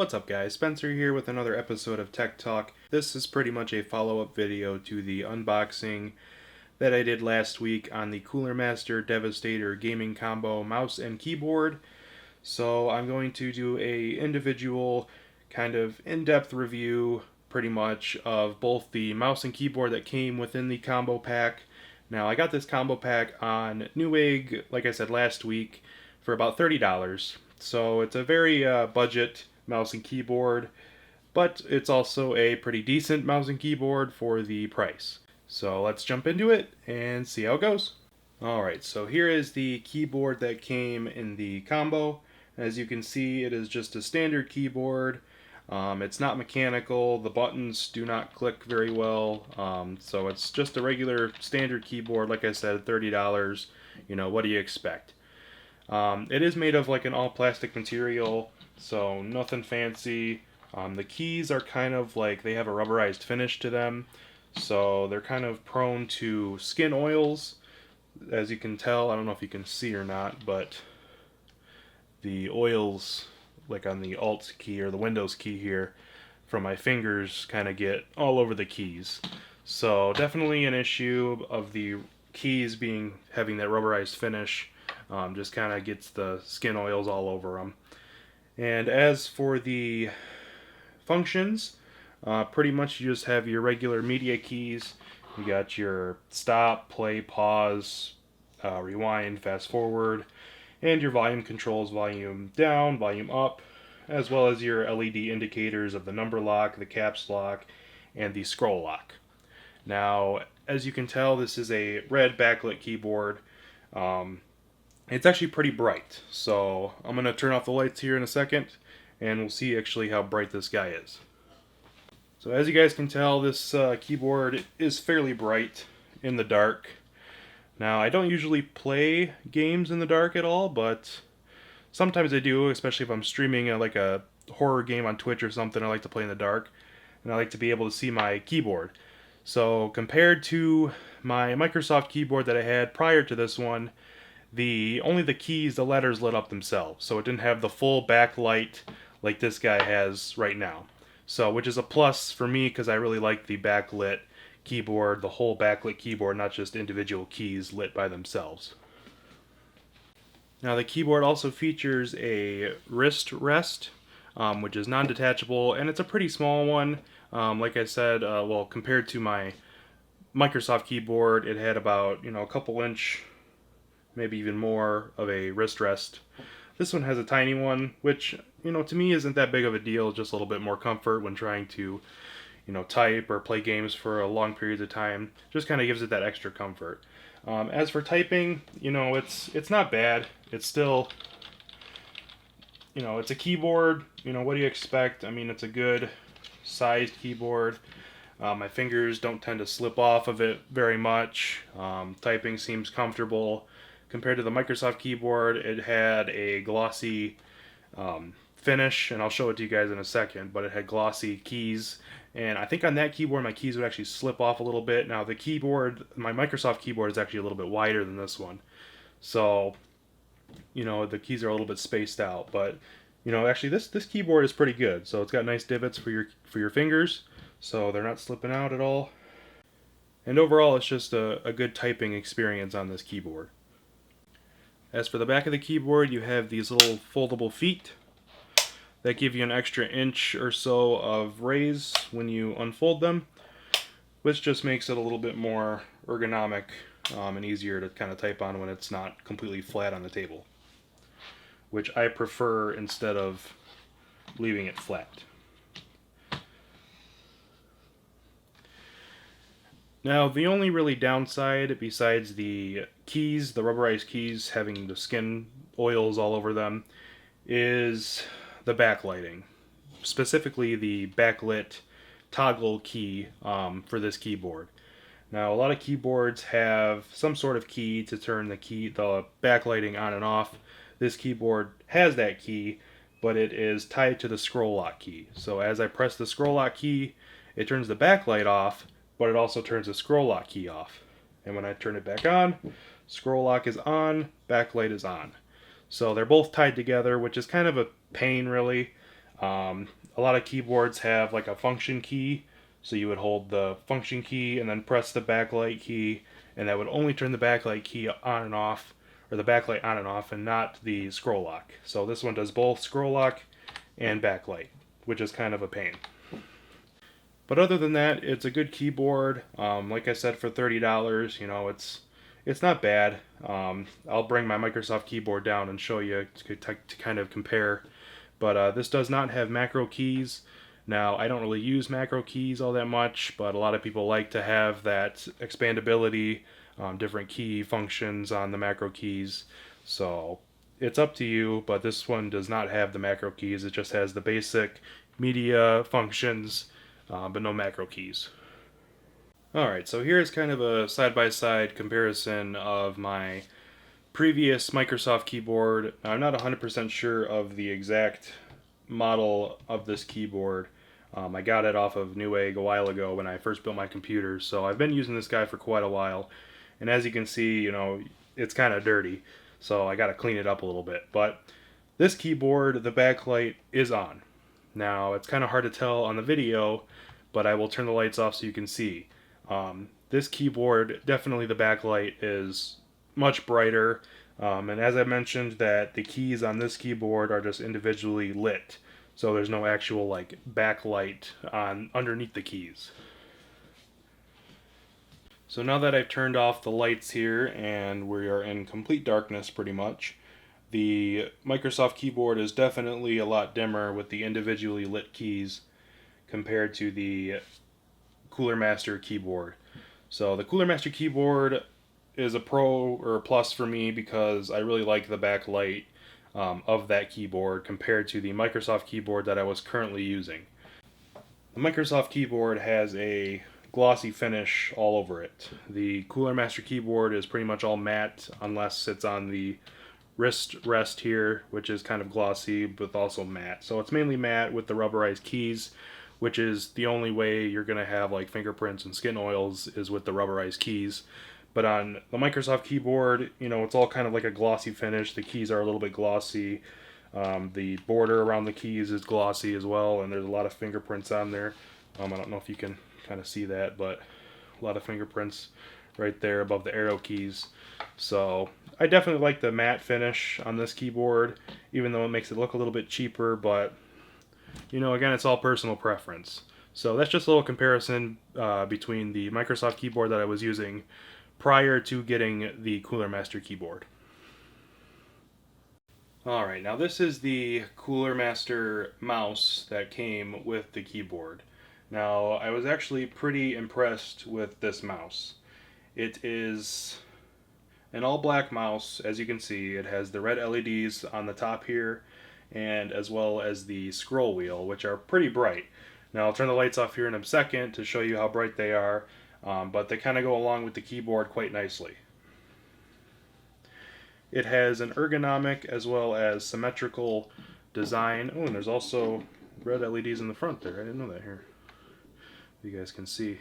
What's up guys, Spencer here with another episode of Tech Talk. This is pretty much a follow-up video to the unboxing that I did last week on the Cooler Master Devastator gaming combo mouse and keyboard. So I'm going to do a individual kind of in-depth review pretty much of both the mouse and keyboard that came within the combo pack. Now I got this combo pack on Newegg, like I said last week, for about $30. So it's a very budget mouse and keyboard, but it's also a pretty decent mouse and keyboard for the price. So let's jump into it and see how it goes. Alright, so here is the keyboard that came in the combo. As you can see, it is just a standard keyboard. It's not mechanical, the buttons do not click very well, so it's just a regular standard keyboard. Like I said, $30, you know, what do you expect? It is made of like an all plastic material, so nothing fancy. The keys are kind of like, they have a rubberized finish to them, so they're kind of prone to skin oils. As you can tell, I don't know if you can see or not, but the oils, like on the Alt key or the Windows key here, from my fingers kind of get all over the keys. So definitely an issue of the keys having that rubberized finish. Just kind of gets the skin oils all over them. And as for the functions, pretty much you just have your regular media keys. You got your stop, play, pause, rewind, fast forward, and your volume controls, volume down, volume up, as well as your LED indicators of the number lock, the caps lock, and the scroll lock. Now, as you can tell, this is a red backlit keyboard. It's actually pretty bright, so I'm going to turn off the lights here in a second, and we'll see actually how bright this guy is. So as you guys can tell, this keyboard is fairly bright in the dark. Now, I don't usually play games in the dark at all, but sometimes I do, especially if I'm streaming like a horror game on Twitch or something. I like to play in the dark, and I like to be able to see my keyboard. So compared to my Microsoft keyboard that I had prior to this one, only the keys, the letters lit up themselves, so it didn't have the full backlight like this guy has right now. So, which is a plus for me because I really like the backlit keyboard, the whole backlit keyboard, not just individual keys lit by themselves. Now the keyboard also features a wrist rest, which is non-detachable, and it's a pretty small one. Like I said, well, compared to my Microsoft keyboard, it had about, a couple inch, maybe even more of a wrist rest. This one has a tiny one, which, to me isn't that big of a deal, just a little bit more comfort when trying to, type or play games for a long periods of time. Just kind of gives it that extra comfort. As for typing, it's not bad. It's still, it's a keyboard. What do you expect? I mean, it's a good sized keyboard. My fingers don't tend to slip off of it very much. Typing seems comfortable. Compared to the Microsoft keyboard, it had a glossy finish, and I'll show it to you guys in a second, but it had glossy keys, and I think on that keyboard my keys would actually slip off a little bit. Now the keyboard, my Microsoft keyboard, is actually a little bit wider than this one, so the keys are a little bit spaced out, but actually this keyboard is pretty good. So it's got nice divots for your fingers, so they're not slipping out at all, and overall it's just a good typing experience on this keyboard. As for the back of the keyboard, you have these little foldable feet that give you an extra inch or so of raise when you unfold them, which just makes it a little bit more ergonomic and easier to kind of type on when it's not completely flat on the table, which I prefer instead of leaving it flat. Now, the only really downside, besides the keys, the rubberized keys having the skin oils all over them, is the backlighting. Specifically, the backlit toggle key for this keyboard. Now, a lot of keyboards have some sort of key to turn the backlighting on and off. This keyboard has that key, but it is tied to the scroll lock key. So as I press the scroll lock key, it turns the backlight off, but it also turns the scroll lock key off. And when I turn it back on, scroll lock is on, backlight is on. So they're both tied together, which is kind of a pain, really. A lot of keyboards have like a function key, so you would hold the function key and then press the backlight key, and that would only turn the backlight key on and off, or the backlight on and off, and not the scroll lock. So this one does both scroll lock and backlight, which is kind of a pain. But other than that, it's a good keyboard. Like I said, for $30, it's not bad. I'll bring my Microsoft keyboard down and show you to kind of compare. But this does not have macro keys. Now, I don't really use macro keys all that much, but a lot of people like to have that expandability, different key functions on the macro keys. So it's up to you, but this one does not have the macro keys. It just has the basic media functions, but no macro keys. Alright, so here's kind of a side-by-side comparison of my previous Microsoft keyboard. Now, I'm not 100% sure of the exact model of this keyboard. I got it off of Newegg a while ago when I first built my computer, so I've been using this guy for quite a while. And as you can see, it's kind of dirty, so I got to clean it up a little bit. But this keyboard, the backlight is on. Now, it's kind of hard to tell on the video, but I will turn the lights off so you can see. This keyboard, definitely the backlight is much brighter, and as I mentioned, that the keys on this keyboard are just individually lit, so there's no actual like backlight on underneath the keys. So now that I've turned off the lights here and we are in complete darkness pretty much, the Microsoft keyboard is definitely a lot dimmer with the individually lit keys compared to the Cooler Master keyboard. So the Cooler Master keyboard is a pro or a plus for me because I really like the backlight of that keyboard compared to the Microsoft keyboard that I was currently using. The Microsoft keyboard has a glossy finish all over it. The Cooler Master keyboard is pretty much all matte unless it's on the wrist rest here, which is kind of glossy but also matte. So it's mainly matte with the rubberized keys, which is the only way you're going to have like fingerprints and skin oils is with the rubberized keys. But on the Microsoft keyboard, it's all kind of like a glossy finish. The keys are a little bit glossy. The border around the keys is glossy as well, and there's a lot of fingerprints on there. I don't know if you can kind of see that, but a lot of fingerprints right there above the arrow keys. So I definitely like the matte finish on this keyboard, even though it makes it look a little bit cheaper, but again, it's all personal preference. So that's just a little comparison between the Microsoft keyboard that I was using prior to getting the Cooler Master keyboard. Alright, now this is the Cooler Master mouse that came with the keyboard. Now, I was actually pretty impressed with this mouse. It is an all-black mouse, as you can see. It has the red LEDs on the top here, and as well as the scroll wheel, which are pretty bright. Now I'll turn the lights off here in a second to show you how bright they are, but they kind of go along with the keyboard quite nicely. It has an ergonomic as well as symmetrical design. Oh, and there's also red LEDs in the front there. I didn't know that here. You guys can see.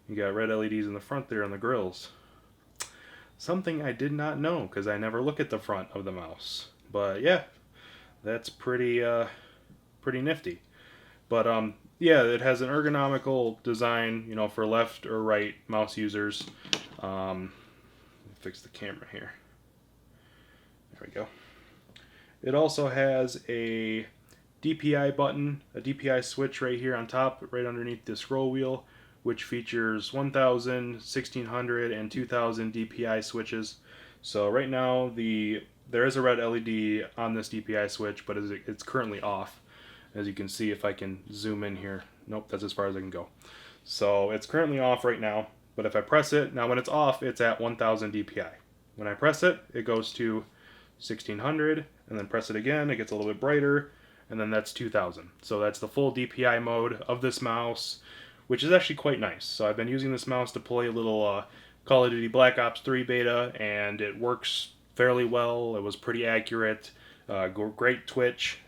You got red LEDs in the front there on the grills. Something I did not know because I never look at the front of the mouse. But yeah, that's pretty nifty. But yeah, it has an ergonomical design, for left or right mouse users. Let me fix the camera here. There we go. It also has a DPI button, a DPI switch right here on top, right underneath the scroll wheel, which features 1000, 1600, and 2000 DPI switches. So right now there is a red LED on this DPI switch, but it's currently off. As you can see, if I can zoom in here. Nope, that's as far as I can go. So it's currently off right now, but if I press it, now when it's off, it's at 1000 DPI. When I press it, it goes to 1600, and then press it again, it gets a little bit brighter, and then that's 2000. So that's the full DPI mode of this mouse, which is actually quite nice. So I've been using this mouse to play a little Call of Duty Black Ops 3 beta, and it works fairly well. It was pretty accurate, great twitch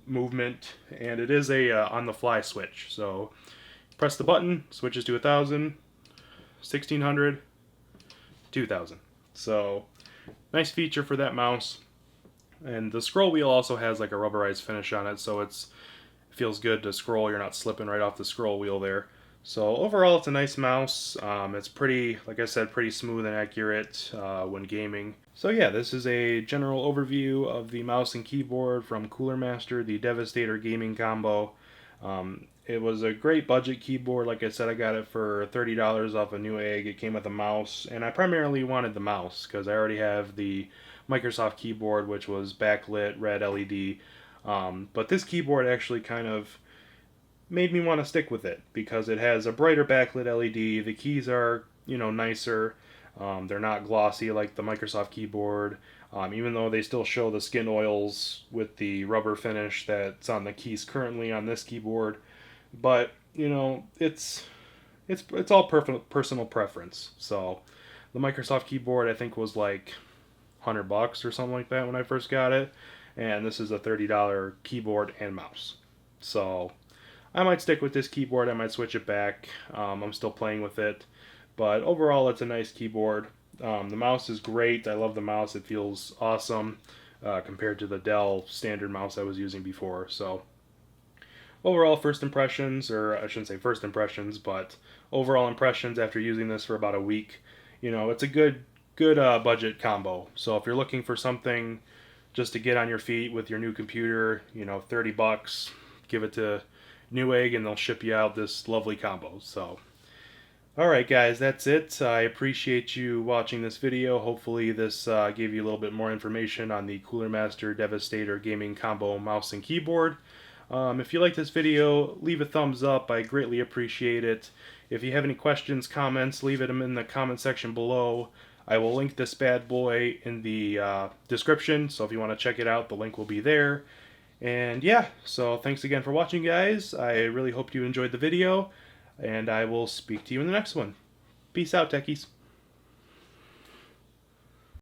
movement, and it is a on-the-fly switch. So press the button, switches to 1000, 1600, 2000. So nice feature for that mouse. And the scroll wheel also has like a rubberized finish on it, so it feels good to scroll. You're not slipping right off the scroll wheel there. So overall, it's a nice mouse. It's pretty, like I said, pretty smooth and accurate when gaming. So yeah, this is a general overview of the mouse and keyboard from Cooler Master, the Devastator gaming combo. It was a great budget keyboard. Like I said, I got it for $30 off a Newegg. It came with a mouse, and I primarily wanted the mouse because I already have the Microsoft keyboard, which was backlit red LED. But this keyboard actually kind of made me want to stick with it because it has a brighter backlit LED. The keys are, nicer. They're not glossy like the Microsoft keyboard, even though they still show the skin oils with the rubber finish that's on the keys currently on this keyboard. But it's all personal preference. So the Microsoft keyboard I think was like $100 or something like that when I first got it, and this is a $30 keyboard and mouse. So I might stick with this keyboard. I might switch it back. I'm still playing with it, but overall, it's a nice keyboard. The mouse is great. I love the mouse. It feels awesome compared to the Dell standard mouse I was using before. So overall, first impressions, or I shouldn't say first impressions, but overall impressions after using this for about a week. It's a good budget combo. So if you're looking for something just to get on your feet with your new computer, $30, give it to Newegg and they'll ship you out this lovely combo. So alright guys, that's it. I appreciate you watching this video. Hopefully this gave you a little bit more information on the Cooler Master Devastator gaming combo mouse and keyboard. If you like this video, leave a thumbs up. I greatly appreciate it. If you have any questions, comments, leave them in the comment section below. I will link this bad boy in the description, so if you want to check it out, the link will be there. And yeah, so thanks again for watching, guys. I really hope you enjoyed the video, and I will speak to you in the next one. Peace out, techies.